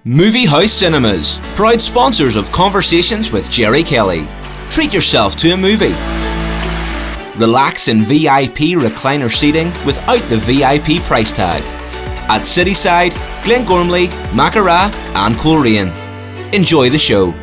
Movie House Cinemas, proud sponsors of Conversations with Gerry Kelly. Treat yourself to a movie. Relax in VIP recliner seating without the VIP price tag. At Cityside, Glengormley, Mackara and Coleraine. Enjoy the show.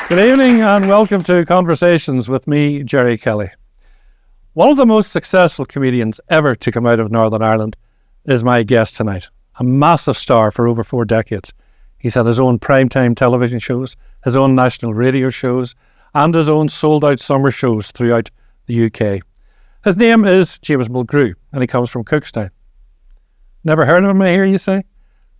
Good evening and welcome to Conversations with me, Gerry Kelly. One of the most successful comedians ever to come out of Northern Ireland is my guest tonight. A massive star for over 4 decades. He's had his own primetime television shows, his own national radio shows, and his own sold-out summer shows throughout the UK. His name is James Mulgrew, and he comes from Cookstown. Never heard of him, I hear you say?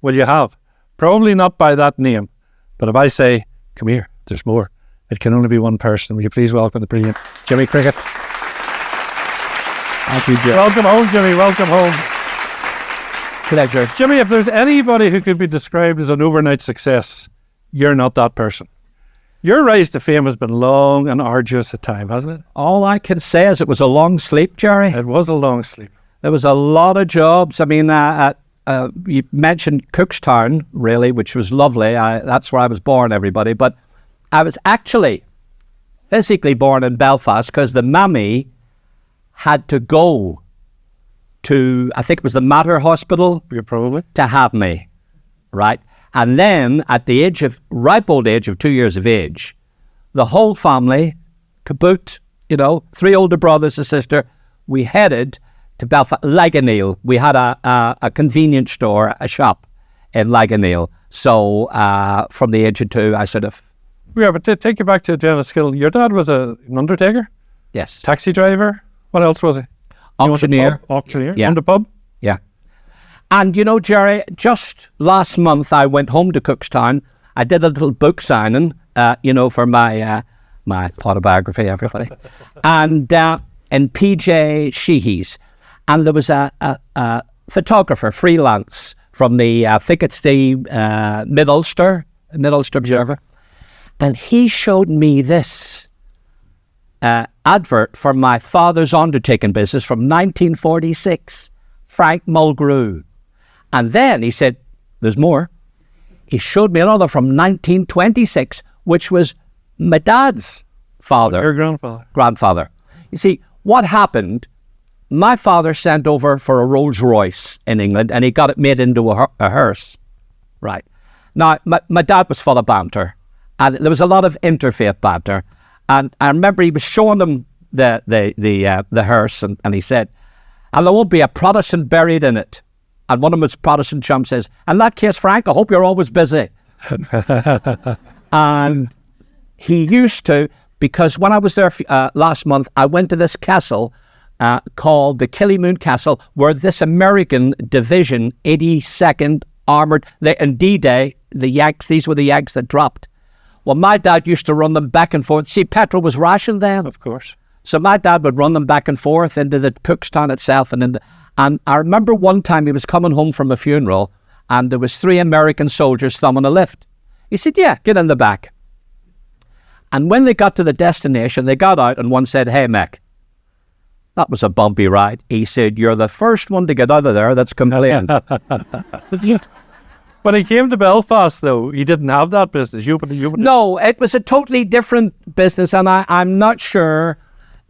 Well, you have. Probably not by that name. But if I say, come here, there's more. It can only be one person. Will you please welcome the brilliant Jimmy Cricket? Thank you, Jimmy. Welcome home, Jimmy. Welcome home. Pleasure. Jimmy, if there's anybody who could be described as an overnight success, you're not that person. Your rise to fame has been long and arduous at times, hasn't it? All I can say is it was a long sleep, Gerry. It was a long sleep. There was a lot of jobs. I mean, you mentioned Cookstown, really, which was lovely. That's where I was born, everybody. But I was actually physically born in Belfast because the mammy had to go to, I think it was the Mater Hospital, Probably. to have me, right? And then at the ripe old age of 2 years of age, the whole family, caboot, 3 older brothers, a sister, we headed to Belfast, Laganeel. We had a convenience store, a shop in Laganeel. So from the age of 2, I sort of... Yeah, but take you back to Denniskill. Your dad was an undertaker? Yes. Taxi driver? What else was he? Auctioneer. Auctioneer? Yeah. On the pub? Yeah. And Gerry, just last month I went home to Cookstown. I did a little book signing, for my autobiography, everybody. And in PJ Sheehy's. And there was a photographer, freelance, from the, I think it's the Mid-Ulster Observer. And he showed me this advert for my father's undertaking business from 1946, Frank Mulgrew. And then he said, there's more. He showed me another from 1926, which was my dad's father. Your grandfather. You see, what happened, my father sent over for a Rolls Royce in England and he got it made into a hearse. Right. Now, my dad was full of banter. And there was a lot of interfaith banter. And I remember he was showing them the hearse and he said, and there won't be a Protestant buried in it. And one of his Protestant chums says, in that case, Frank, I hope you're always busy. And he used to, because when I was there last month, I went to this castle called the Killymoon Castle, where this American division, 82nd Armoured, in D-Day, these were the Yanks that dropped. Well, my dad used to run them back and forth. See, petrol was rationed then. Of course. So my dad would run them back and forth into the Cookstown itself. And I remember one time he was coming home from a funeral and there was 3 American soldiers thumbing a lift. He said, yeah, get in the back. And when they got to the destination, they got out and one said, hey, Mick, that was a bumpy ride. He said, you're the first one to get out of there that's complaining. When he came to Belfast, though, he didn't have that business. No, it was a totally different business, and I'm not sure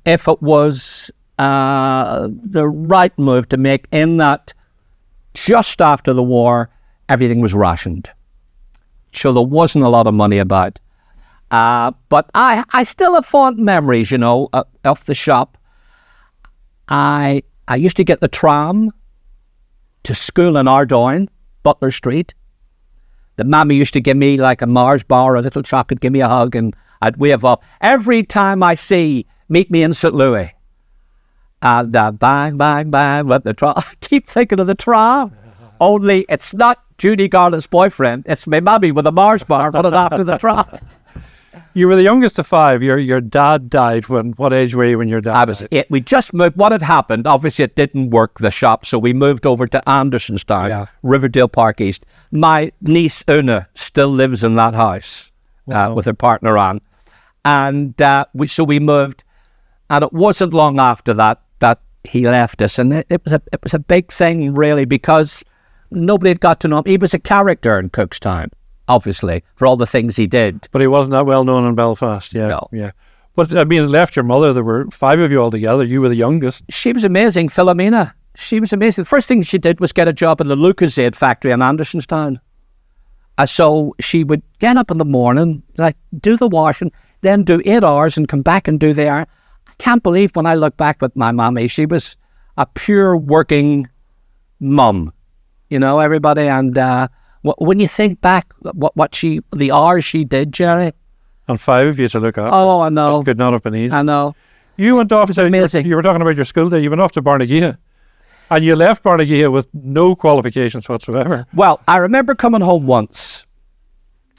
if it was the right move to make, in that just after the war, everything was rationed. So there wasn't a lot of money about. But I still have fond memories, of the shop. I used to get the tram to school in Ardoyne, Butler Street. The mammy used to give me like a Mars bar, a little chocolate, give me a hug, and I'd wave up. Every time I see Meet Me in St. Louis, and bang, bang, bang, with the tram. I keep thinking of the tram. Only it's not Judy Garland's boyfriend. It's my mammy with a Mars bar running after the tram. You were the youngest of 5. Your dad died what age were you when your dad I was died? 8. We just moved. What had happened, obviously it didn't work, the shop, so we moved over to Andersonstown, Yeah. Riverdale Park East. My niece Una still lives in that house with her partner Anne. And we moved, and it wasn't long after that he left us, and it was a big thing really, because nobody had got to know him. He was a character in Cookstown, obviously, for all the things he did. But he wasn't that well known in Belfast, yeah. No. Yeah. But I mean, it left your mother. There were 5 of you all together. You were the youngest. She was amazing, Philomena. She was amazing. The first thing she did was get a job in the Lucozade factory in Andersonstown. So she would get up in the morning, like do the washing, then do 8 hours and come back and do the iron. I can't believe when I look back with my mommy, she was a pure working mum, you know, everybody. And when you think back, the hours she did, Gerry. And 5 of you to look after. Oh, I know. It could not have been easy. I know. You went off to, amazing. you were talking about your school day, you went off to Barnegia. And you left Barnegia with no qualifications whatsoever. Well, I remember coming home once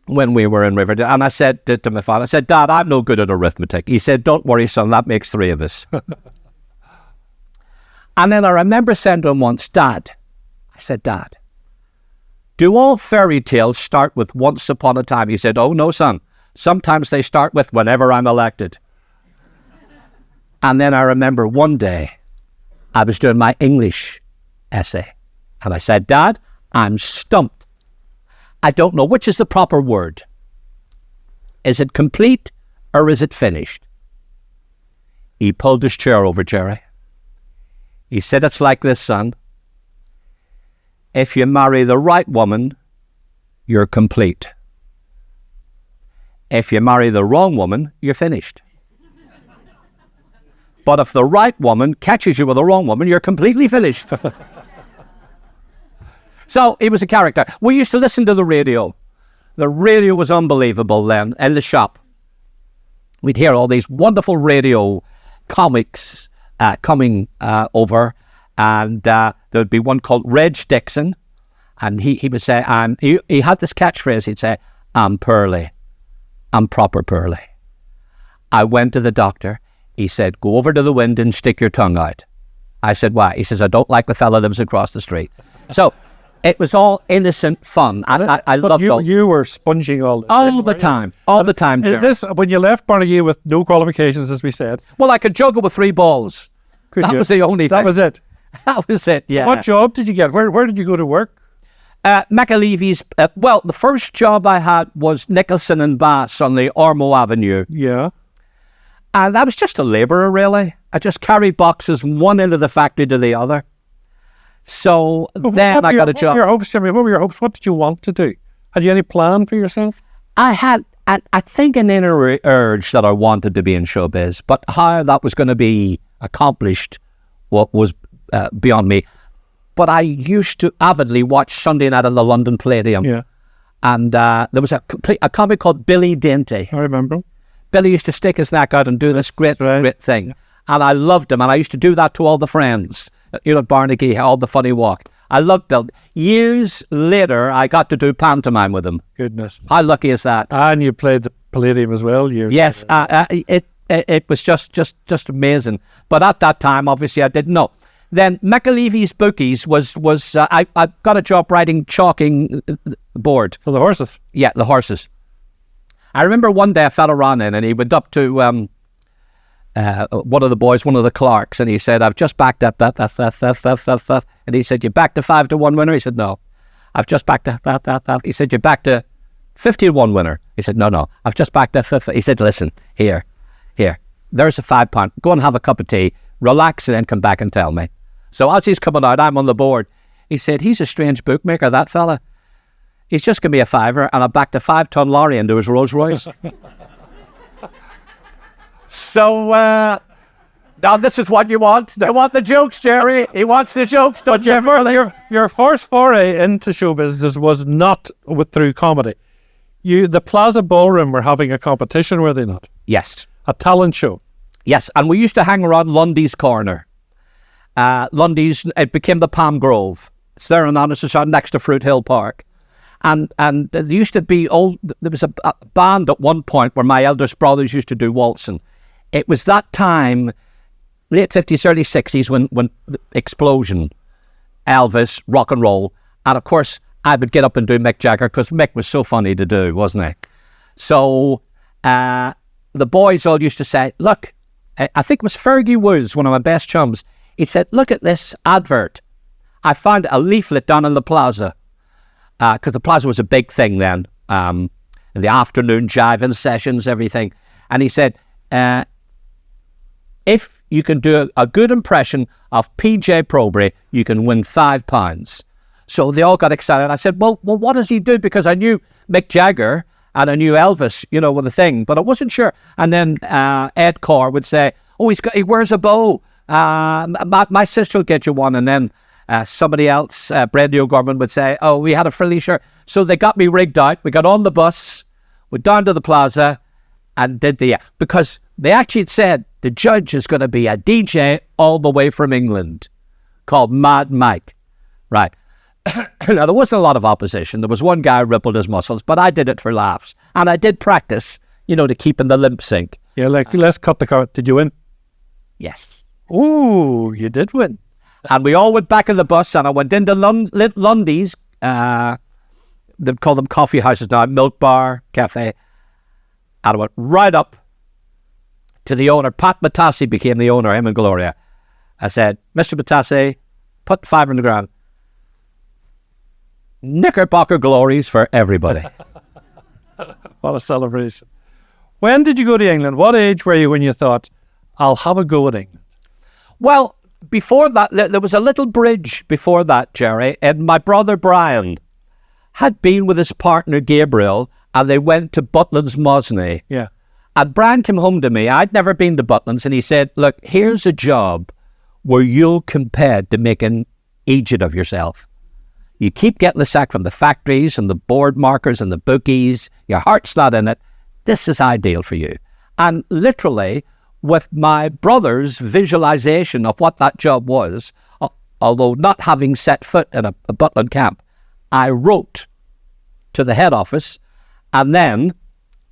when we were in Riverdale, and I said to my father, I said, Dad, I'm no good at arithmetic. He said, don't worry, son, that makes 3 of us. And then I remember saying to him once, Dad, I said, Dad, do all fairy tales start with once upon a time? He said, oh, no, son. Sometimes they start with whenever I'm elected. And then I remember one day I was doing my English essay, and I said, Dad, I'm stumped. I don't know which is the proper word. Is it complete or is it finished? He pulled his chair over, Gerry. He said, it's like this, son. If you marry the right woman, you're complete. If you marry the wrong woman, you're finished. But if the right woman catches you with the wrong woman, you're completely finished. So he was a character. We used to listen to the radio. The radio was unbelievable then in the shop. We'd hear all these wonderful radio comics coming over, and there'd be one called Rejection, and he would say, he had this catchphrase. He'd say, I'm pearly. I'm proper pearly. I went to the doctor. He said, go over to the window and stick your tongue out. I said, why? He says, I don't like the fella that lives across the street. So it was all innocent fun. I loved it. You were sponging all this. All the time. All the time, Gerry. Is this, when you left Barnegia with no qualifications, as we said? Well, I could juggle with 3 balls. That was the only thing. That was it? That was it, yeah. What job did you get? Where did you go to work? McAlevy's, well, the first job I had was Nicholson and Bass on the Ormo Avenue. Yeah. And I was just a labourer, really. I just carried boxes from one end of the factory to the other. So then I got a job. What were your hopes, Jimmy? What were your hopes? What did you want to do? Had you any plan for yourself? I had, I think, an inner urge that I wanted to be in showbiz, but how that was going to be accomplished was beyond me. But I used to avidly watch Sunday Night at the London Palladium. Yeah. And there was a comic called Billy Dainty. I remember him. Billy used to stick his neck out and do this great thing. And I loved him. And I used to do that to all the friends. You know, Barnegie, all the funny walk. I loved Bill. Years later, I got to do pantomime with him. Goodness. How lucky is that? And you played the Palladium as well. Yes. It was just amazing. But at that time, obviously, I didn't know. Then McAlevy's Bookies was I got a job writing chalking board. For the horses? Yeah, the horses. I remember one day a fella ran in and he went up to one of the boys, one of the clerks, and he said, I've just backed up that. And he said, you backed a 5-1 winner? He said, no. I've just backed that. He said, you backed a 50-1 winner? He said, no. I've just backed a 50. He said, listen, here. There's a £5. Go and have a cup of tea, relax, and then come back and tell me. So as he's coming out, I'm on the board. He said, he's a strange bookmaker, that fella. He's just given me a £5 and I backed a 5-ton lorry into his Rolls Royce. So, now this is what you want. They want the jokes, Gerry. He wants the jokes, don't you? Your first foray into show business was not through comedy. The Plaza Ballroom were having a competition, were they not? Yes. A talent show. Yes, and we used to hang around Lundy's Corner. Lundy's, it became the Palm Grove. It's there on Andersonstown next to Fruit Hill Park. And there used to be there was a band at one point where my eldest brothers used to do waltzing. It was that time, late 50s, early 60s, when the explosion, Elvis, rock and roll. And of course, I would get up and do Mick Jagger because Mick was so funny to do, wasn't he? So the boys all used to say, look, I think it was Fergie Woods, one of my best chums. He said, look at this advert. I found a leaflet down in the plaza because the plaza was a big thing then, in the afternoon jiving sessions, everything. And he said, if you can do a good impression of PJ Probury, you can win £5. So they all got excited. I said, well, what does he do? Because I knew Mick Jagger and I knew Elvis, with the thing, but I wasn't sure. And then Ed Corr would say, oh, he wears a bow. My sister will get you one. And then somebody else, Brendan O'Gorman, would say, oh, we had a frilly shirt. So they got me rigged out. We got on the bus, went down to the plaza and did because they actually said the judge is going to be a DJ all the way from England called Mad Mike. Right. Now, there wasn't a lot of opposition. There was one guy who rippled his muscles, but I did it for laughs. And I did practice, to keep in the lip sync. Yeah, let's cut the cord. Did you win? Yes. Ooh, you did win. And we all went back in the bus, and I went into Lundy's. They call them coffee houses now, Milk Bar, Cafe. And I went right up to the owner. Pat Matassi became the owner, him and Gloria. I said, Mr. Matassi, put 500 grand. Knickerbocker glories for everybody. What a celebration. When did you go to England? What age were you when you thought, I'll have a go at England? Well, before that, there was a little bridge before that, Gerry, and my brother Brian had been with his partner Gabriel, and they went to Butlins Mosney. Yeah. And Brian came home to me. I'd never been to Butlins, and he said, look, here's a job where you'll compare to make an agent of yourself. You keep getting the sack from the factories and the board markers and the bookies. Your heart's not in it. This is ideal for you. And literally, with my brother's visualization of what that job was, although not having set foot in a Butlin camp, I wrote to the head office, and then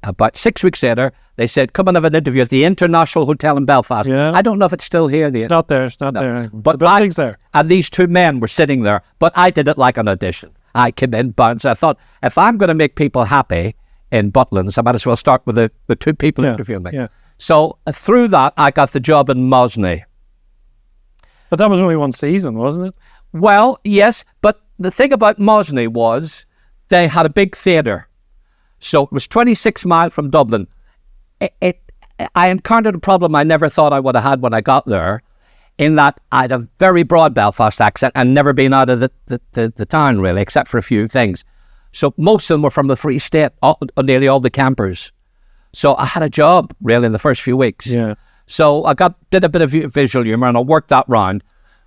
about 6 weeks later, they said, come and have an interview at the International Hotel in Belfast. Yeah. I don't know if it's still here. It's not there. It's not there. But the building's there. And these two men were sitting there, but I did it like an audition. I came in bounce. I thought, if I'm going to make people happy in Butlins, I might as well start with the two people interviewing me. Yeah. So through that, I got the job in Mosney. But that was only one season, wasn't it? Well, yes, but the thing about Mosney was they had a big theatre. So it was 26 miles from Dublin. I encountered a problem I never thought I would have had when I got there, in that I had a very broad Belfast accent and never been out of the town, really, except for a few things. So most of them were from the Free State, nearly all the campers. So I had a job, really, in the first few weeks. Yeah. So I did a bit of visual humour and I worked that round.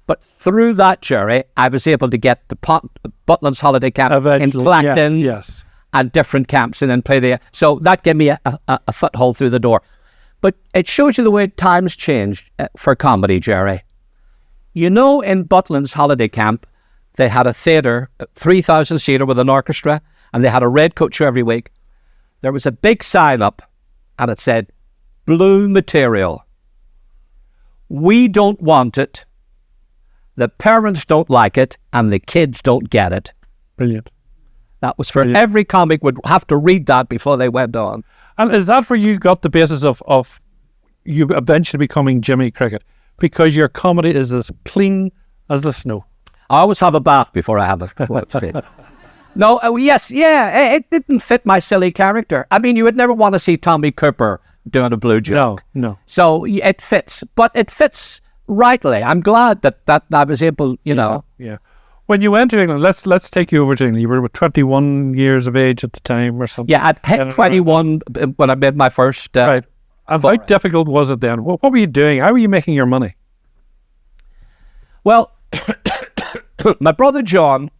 But through that, Gerry, I was able to get the Butlins holiday camp in Clacton. Yes. And different camps, and then play there. So that gave me a foothold through the door. But it shows you the way times changed for comedy, Gerry. In Butlins holiday camp, they had a theatre, 3,000-seater with an orchestra, and they had a red coat show every week. There was a big sign up, and it said, blue material. We don't want it, the parents don't like it, and the kids don't get it. Brilliant. That was for every comic would have to read that before they went on. And is that where you got the basis of you eventually becoming Jimmy Cricket? Because your comedy is as clean as the snow. I always have a bath before I have it. No, yes, yeah, it didn't fit my silly character. I mean, you would never want to see Tommy Cooper doing a blue joke. No. So it fits, but it fits rightly. I'm glad that I was able, Yeah. When you went to England, let's take you over to England. You were 21 years of age at the time or something. Yeah, I'd hit 21 when I made my first... right. And how difficult was it then? What were you doing? How were you making your money? Well, my brother John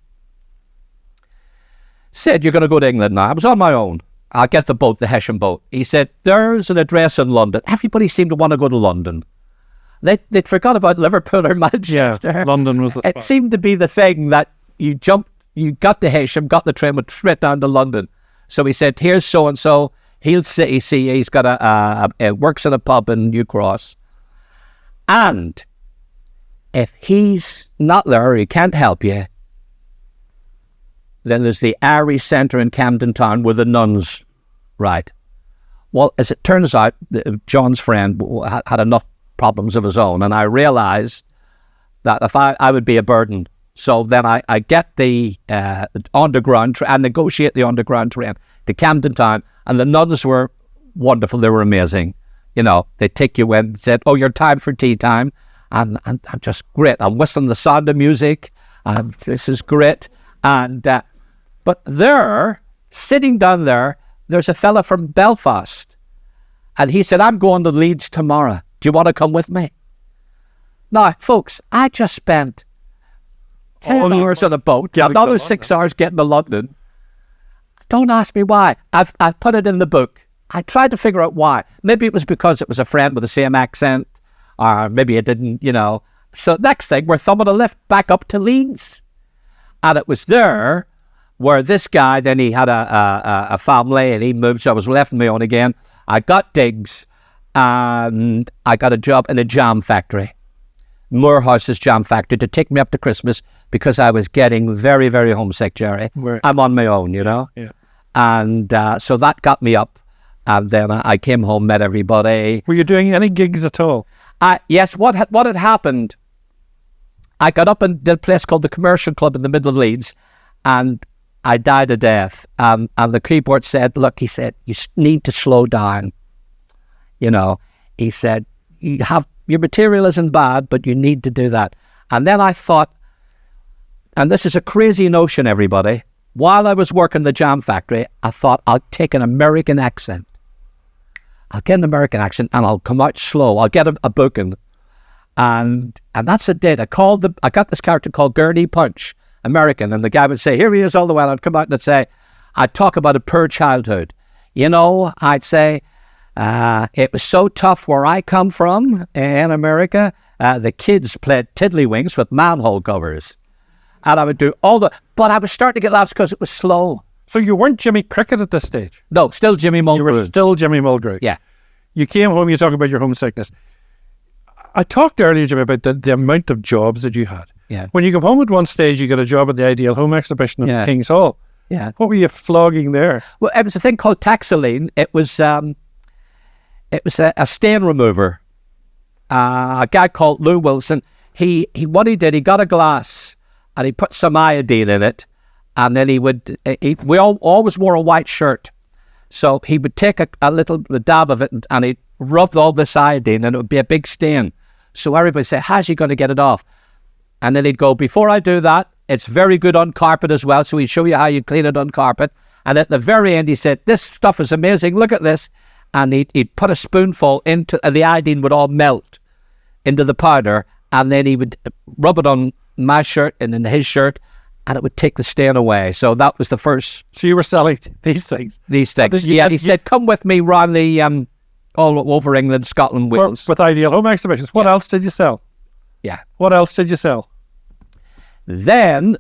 said, you're going to go to England now. I was on my own. I'll get the boat, the Hessian boat. He said, there's an address in London. Everybody seemed to want to go to London. They'd forgot about Liverpool or Manchester. Yeah, London was the spot. It seemed to be the thing that you jumped You got to Heysham, got the train, went straight down to London. So he said, here's so-and-so. He'll see, he's got works in a pub in New Cross. And if he's not there or he can't help you, then there's the Airy Centre in Camden Town where the nuns, right. Well, as it turns out, John's friend had enough problems of his own, and I realised that if I would be a burden. So then I get the underground, and negotiate the underground train to Camden Town, and the nuns were wonderful. They were amazing. You know, they take you in, said, "Oh, your time for tea time," and I'm just great. I'm whistling the sound of music, and this is great. And but there, sitting down there, there's a fella from Belfast, and he said, "I'm going to Leeds tomorrow. Do you want to come with me?" Now, folks, I just spent 10 hours on a boat, another 6 hours getting to London. Don't ask me why. I've put it in the book. I tried to figure out why. Maybe it was because it was a friend with the same accent, or maybe it didn't, you know. So next thing, we're thumbing a lift back up to Leeds. And it was there where this guy, then he had a family and he moved, so I was left on my own again. I got digs and I got a job in a jam factory. Moorhouse's jam factory, to take me up to Christmas because I was getting very, very homesick, Gerry. I'm on my own, you know. Yeah. And so that got me up, and then I came home, met everybody. Were you doing any gigs at all? Yes. What had happened? I got up and did a place called the Commercial Club in the middle of Leeds, and I died a death. And the keyboard said, "Look," he said, "you need to slow down." You know, he said, your material isn't bad, but you need to do that. And then I thought, and this is a crazy notion, everybody, while I was working the jam factory, I thought, I'll take an American accent. I'll get an American accent and I'll come out slow. I'll get a booking. And that's what I did. I got this character called Gurney Punch, American, and the guy would say, "Here he is all the way." I'd come out and I'd say, I'd talk about a poor childhood. You know, I'd say, it was so tough where I come from in America. The kids played tiddlywinks with manhole covers. And I would do but I was starting to get laughs because it was slow. So you weren't Jimmy Cricket at this stage? No, still Jimmy Mulgrew. You were still Jimmy Mulgrew. Yeah. You came home, you talk about your homesickness. I talked earlier, Jimmy, about the amount of jobs that you had. Yeah. When you come home at one stage, you got a job at the Ideal Home Exhibition at King's Hall. Yeah. What were you flogging there? Well, it was a thing called Taxoline. It was a stain remover. A guy called Lou Wilson. What he did, he got a glass and he put some iodine in it, and then we always wore a white shirt. So he would take a little dab of it and he'd rub all this iodine and it would be a big stain. So everybody said, "How's he going to get it off?" And then he'd go, "Before I do that, it's very good on carpet as well." So he'd show you how you clean it on carpet. And at the very end, he said, "This stuff is amazing. Look at this." And he'd put a spoonful into, and the iodine would all melt into the powder. And then he would rub it on my shirt and in his shirt, and it would take the stain away. So that was the first. So you were selling these things? These things. Yeah, he said, "Come with me round the all over England, Scotland, Wales." With Ideal Home Exhibitions. What else did you sell? Yeah. What else did you sell? Then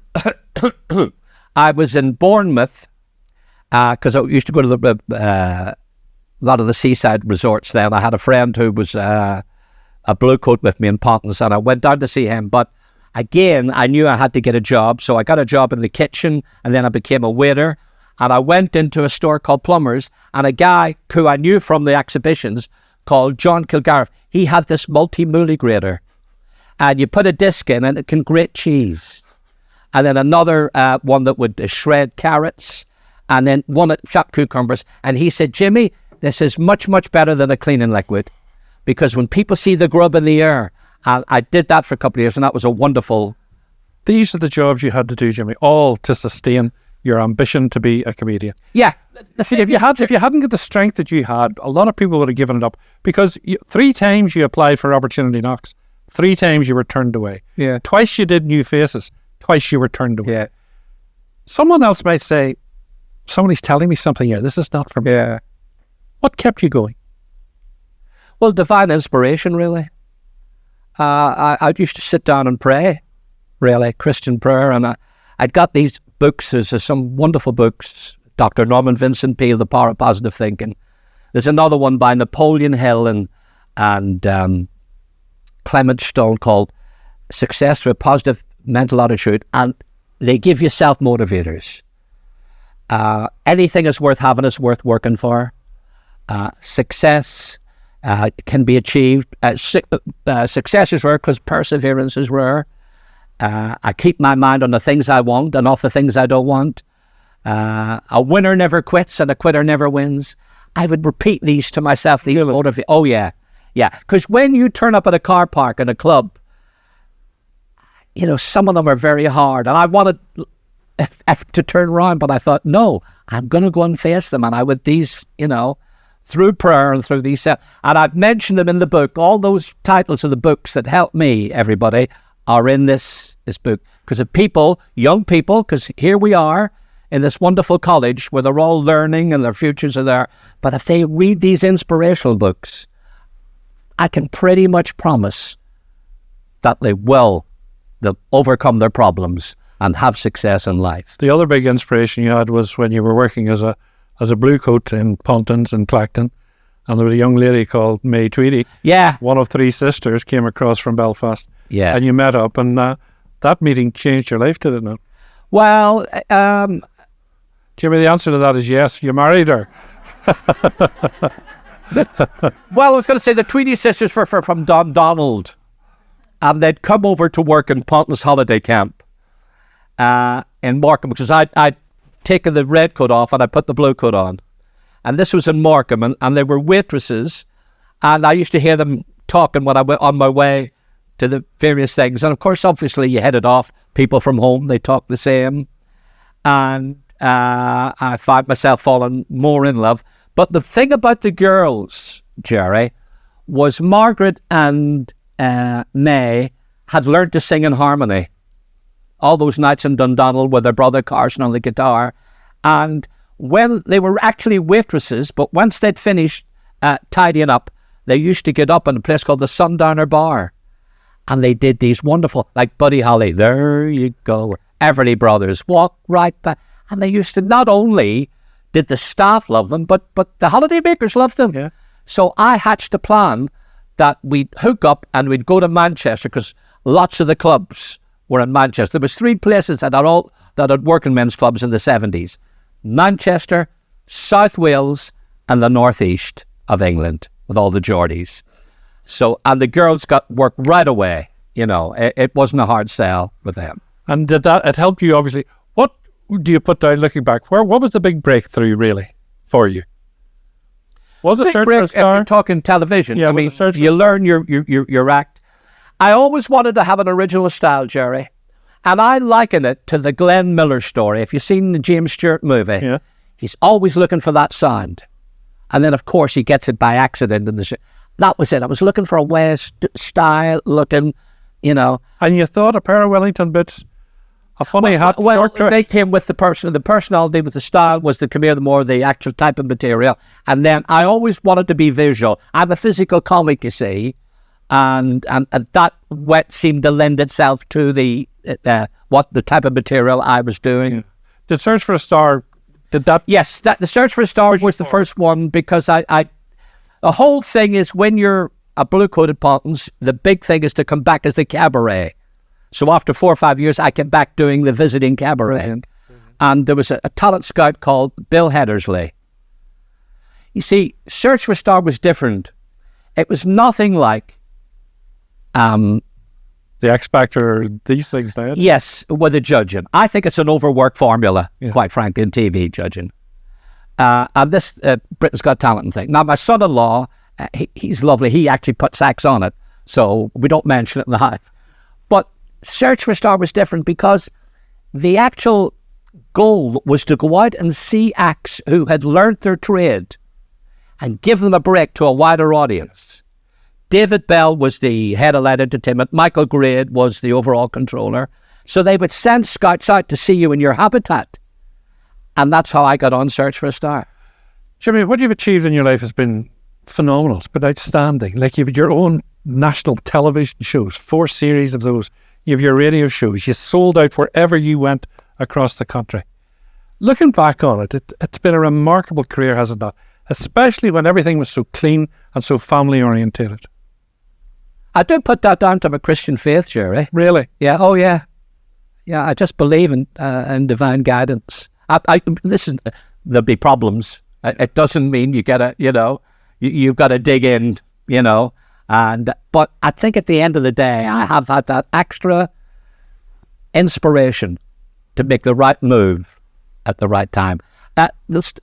I was in Bournemouth because I used to go to a lot of the seaside resorts then. I had a friend who was a blue coat with me in Pontins, and I went down to see him. But again, I knew I had to get a job, so I got a job in the kitchen, and then I became a waiter. And I went into a store called Plumbers, and a guy who I knew from the exhibitions called John Kilgariff, he had this multi-muley grater. And you put a disc in and it can grate cheese. And then another one that would shred carrots. And then one that chopped cucumbers. And he said, "Jimmy, this is much, much better than a cleaning liquid. Because when people see the grub in the air," and I did that for a couple of years, and that was a wonderful... These are the jobs you had to do, Jimmy, all to sustain your ambition to be a comedian. Yeah. See, if you hadn't got the strength that you had, a lot of people would have given it up. Because 3 times you applied for opportunity knocks. 3 times you were turned away. Yeah. Twice you did New Faces. Twice you were turned away. Yeah. Someone else might say, "Somebody's telling me something here. This is not for me." Yeah. What kept you going? Well, divine inspiration, really. I used to sit down and pray, really, Christian prayer, and I'd got these books. There's some wonderful books. Dr. Norman Vincent Peale, The Power of Positive Thinking. There's another one by Napoleon Hill and Clement Stone called Success Through a Positive Mental Attitude, and they give you self-motivators. Anything is worth having, is worth working for. Success can be achieved. Success is rare because perseverance is rare. I keep my mind on the things I want and off the things I don't want. A winner never quits and a quitter never wins. I would repeat these to myself. These motivate. Oh yeah. Because when you turn up at a car park in a club, you know, some of them are very hard. And I wanted to turn around, but I thought, no, I'm going to go and face them. And I would these, you know, through prayer and through these. And I've mentioned them in the book. All those titles of the books that helped me, everybody, are in this book. Because of people, young people, because here we are in this wonderful college where they're all learning and their futures are there. But if they read these inspirational books, I can pretty much promise that they'll overcome their problems and have success in life. The other big inspiration you had was when you were working as a blue coat in Pontins and Clacton, and there was a young lady called May Tweedy. Yeah. One of three sisters came across from Belfast. Yeah. And you met up, and that meeting changed your life, did it not? Well, Jimmy, the answer to that is yes. You married her. well, I was going to say the Tweedy sisters were from Dundonald, and they'd come over to work in Pontins holiday camp in Morecambe, because I'd taken the red coat off and I put the blue coat on. And this was in Morecambe, and they were waitresses, and I used to hear them talking when I went on my way to the various things. And of course, obviously, you headed off. People from home, they talk the same. And I find myself falling more in love. But the thing about the girls, Gerry, was Margaret and May had learned to sing in harmony. All those nights in Dundonald with their brother Carson on the guitar. And when they were actually waitresses, but once they'd finished tidying up, they used to get up in a place called the Sundowner Bar. And they did these wonderful, like Buddy Holly, There You Go, Everly Brothers, Walk Right Back. And they used to, not only did the staff love them, but the holiday makers loved them. Yeah. So I hatched a plan that we'd hook up and we'd go to Manchester, because lots of the clubs were in Manchester. There was three places that had working men's clubs in the 70s. Manchester, South Wales, and the northeast of England with all the Geordies. So, and the girls got work right away. You know, it wasn't a hard sell with them. And did that, it helped you, obviously. What do you put down looking back? What was the big breakthrough, really, for you? Was it Search for a Star? If you're talking television, yeah, I mean, you learn your act. I always wanted to have an original style, Gerry. And I liken it to the Glenn Miller story. If you've seen the James Stewart movie, yeah. He's always looking for that sound. And then, of course, he gets it by accident. That was it. I was looking for a way of style, looking, you know. And you thought a pair of Wellington boots, a funny hat, short dress. They came with the personality, with the style was to come here, the more the actual type of material. And then I always wanted to be visual. I'm a physical comic, you see. And that seemed to lend itself to the type of material I was doing. Yeah. Did Search for a Star, did that? Yes, the Search for a Star was the first one, because the whole thing is, when you're a blue-coated Pontins, the big thing is to come back as the cabaret. So after 4 or 5 years, I came back doing the visiting cabaret. Brilliant. And there was a talent scout called Bill Heddersley. You see, Search for a Star was different. It was nothing like the X Factor, these things, right? Yes, with the judging. I think it's an overworked formula, quite frankly, in TV judging. And this Britain's Got Talent thing. Now, my son-in-law, he's lovely. He actually puts acts on it, so we don't mention it in the house. But Search for a Star was different, because the actual goal was to go out and see acts who had learnt their trade and give them a break to a wider audience. David Bell was the head of Light Entertainment. Michael Grade was the overall controller. So they would send scouts out to see you in your habitat. And that's how I got on Search for a Star. Jimmy, what you've achieved in your life has been phenomenal. It's been outstanding. Like, you've had your own national television shows, 4 series of those. You have your radio shows. You sold out wherever you went across the country. Looking back on it, it's been a remarkable career, has it not? Especially when everything was so clean and so family orientated. I do put that down to my Christian faith, Gerry. Really? Yeah. Oh, yeah. Yeah. I just believe in divine guidance. Listen, there'll be problems. It doesn't mean you gotta, you've got to dig in, but I think at the end of the day, I have had that extra inspiration to make the right move at the right time.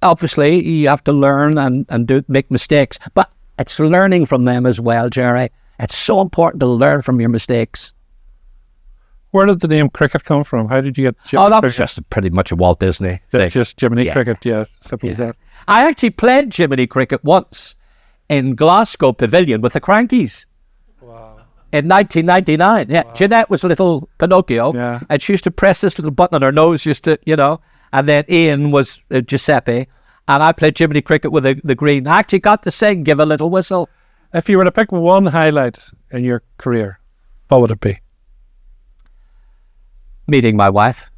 Obviously, you have to learn and make mistakes, but it's learning from them as well, Gerry. It's so important to learn from your mistakes. Where did the name cricket come from? How did you get Jiminy that was just pretty much a Walt Disney thing. Just Jiminy Cricket, simple as that. I actually played Jiminy Cricket once in Glasgow Pavilion with the Crankies. Wow. In 1999. Yeah. Wow. Jeanette was a little Pinocchio, and she used to press this little button on her nose, and then Ian was Giuseppe, and I played Jiminy Cricket with the green. I actually got to sing, give a little whistle. If you were to pick one highlight in your career, what would it be? Meeting my wife,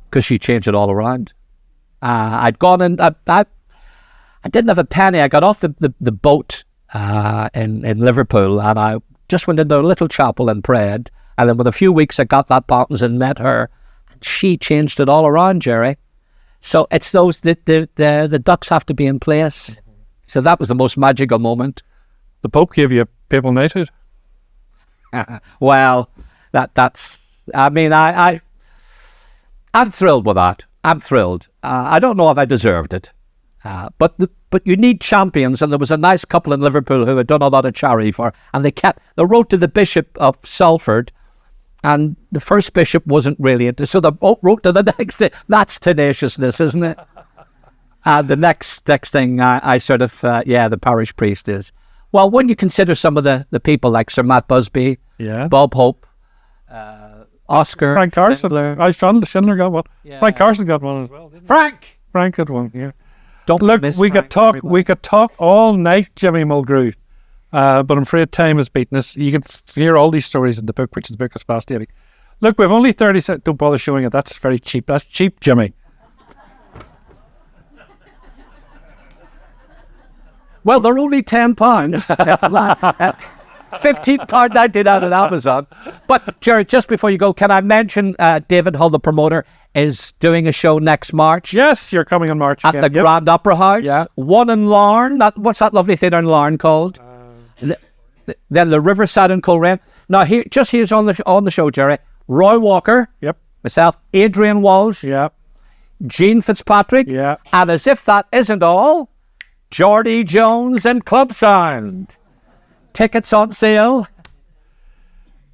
because she changed it all around. I'd gone and I didn't have a penny. I got off the boat in Liverpool, and I just went into a little chapel and prayed. And then with a few weeks, I got that Bartons and met her. And she changed it all around, Gerry. So it's those the ducks have to be in place. So that was the most magical moment. The Pope gave you a papal knighthood. Well, that's. I mean, I'm thrilled with that. I'm thrilled. I don't know if I deserved it, but you need champions, and there was a nice couple in Liverpool who had done a lot of charity and they wrote to the Bishop of Salford, and the first bishop wasn't really into, so they wrote to the next. That's tenaciousness, isn't it? The next thing, I sort of the parish priest is. Well, when you consider some of the people like Sir Matt Busby, Bob Hope, Oscar, Frank Carson, Schindler got one. Yeah. Frank Carson got one as well. Frank got one. Yeah. Don't look. We could talk all night, Jimmy Mulgrew, but I'm afraid time has beaten us. You can hear all these stories in the book, which the book is fascinating. Look, we've only 30 seconds. Don't bother showing it. That's very cheap. That's cheap, Jimmy. Well, they're only £10. £15.99 on Amazon. But, Gerry, just before you go, can I mention David Hull, the promoter, is doing a show next March? Yes, you're coming in March again. At the Grand Opera House. Yeah. One in Larne. What's that lovely theatre in Larne called? Then the Riverside in Coleraine. Now, here's on the show, Gerry. Roy Walker. Yep. Myself. Adrian Walsh. Yep. Jean Fitzpatrick. Yeah. And as if that isn't all, Geordie Jones and Club Sound. Tickets on sale.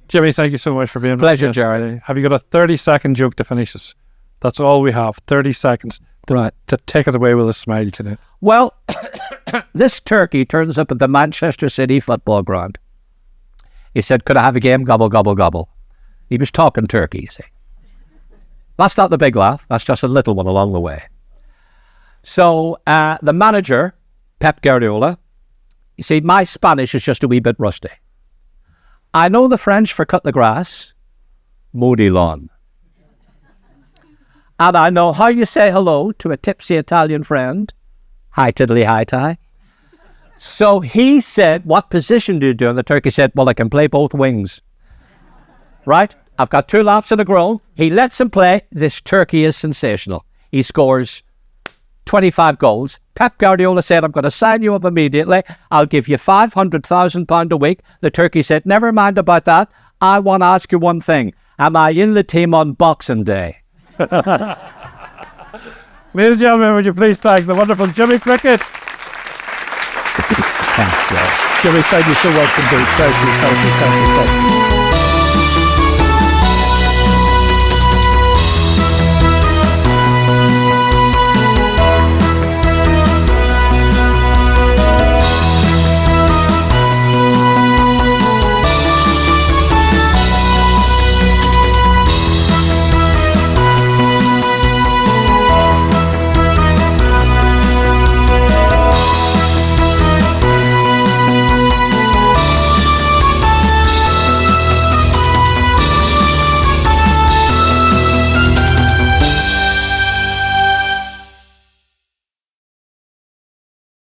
Jimmy, thank you so much for being with us. Pleasure, Gerry. Have you got a 30-second joke to finish us? That's all we have. 30 seconds to take it away with a smile today. Well, this turkey turns up at the Manchester City football ground. He said, "Could I have a game? Gobble, gobble, gobble." He was talking turkey, you see. That's not the big laugh. That's just a little one along the way. So the manager, Pep Guardiola, you see, my Spanish is just a wee bit rusty. I know the French for cut the grass, mow lawn. And I know how you say hello to a tipsy Italian friend, hi tiddly hi tie. So he said, "What position do you do?" And the turkey said, "Well, I can play both wings." Right? I've got 2 laughs and a groan. He lets him play. This turkey is sensational. He scores 25 goals. Pep Guardiola said, "I'm going to sign you up immediately. I'll give you £500,000 a week." The turkey said, "Never mind about that. I want to ask you one thing. Am I in the team on Boxing Day?" Ladies and gentlemen, would you please thank the wonderful Jimmy Cricket? Thanks, Gerry. Jimmy, thank you so much indeed. Thank you.